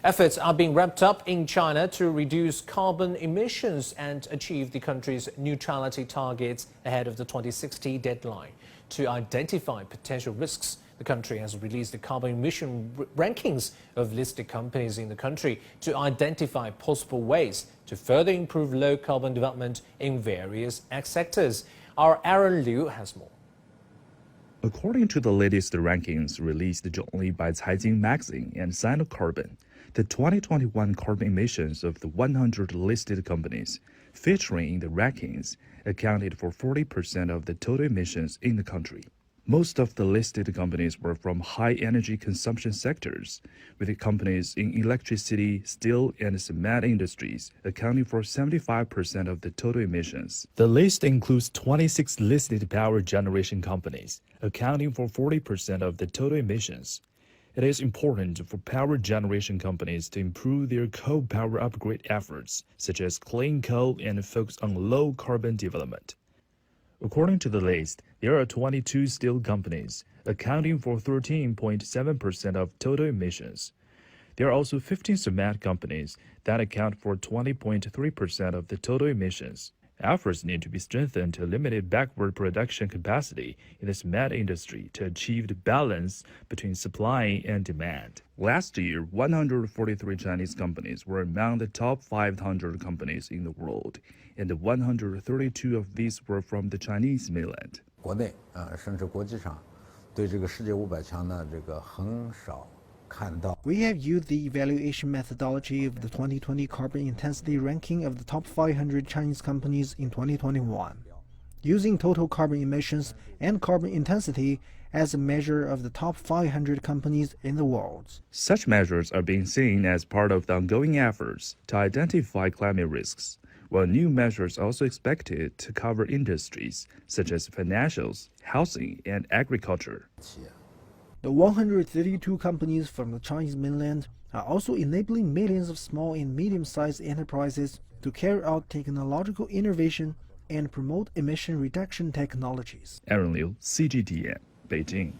Efforts are being ramped up in China to reduce carbon emissions and achieve the country's neutrality targets ahead of the 2060 deadline. To identify potential risks, the country has released the carbon emission rankings of listed companies in the country to identify possible ways to further improve low carbon development in various sectors. Our Aaron Liu has more. According to the latest rankings released jointly by Caijing Magazine and Sinocarbon, the 2021 carbon emissions of the 100 listed companies featuring in the rankings accounted for 40% of the total emissions in the country. Most of the listed companies were from high energy consumption sectors, with the companies in electricity, steel, and cement industries accounting for 75% of the total emissions. The list includes 26 listed power generation companies, accounting for 40% of the total emissions. It is important for power generation companies to improve their coal power upgrade efforts, such as clean coal, and focus on low carbon development. According to the list, there are 22 steel companies, accounting for 13.7% of total emissions. There are also 15 cement companies that account for 20.3% of the total emissions. Efforts need to be strengthened to eliminate backward production capacity in the cement industry to achieve the balance between supply and demand. Last year, 143 Chinese companies were among the top 500 companies in the world, and 132 of these were from the Chinese mainland. 国内甚至国际上对这个世界500强呢很少 We have used the evaluation methodology of the 2020 carbon intensity ranking of the top 500 Chinese companies in 2021, using total carbon emissions and carbon intensity as a measure of the top 500 companies in the world. Such measures are being seen as part of the ongoing efforts to identify climate risks, while new measures are also expected to cover industries such as financials, housing, and agriculture. The 132 companies from the Chinese mainland are also enabling millions of small and medium-sized enterprises to carry out technological innovation and promote emission reduction technologies. Aaron Liu, CGTN, Beijing.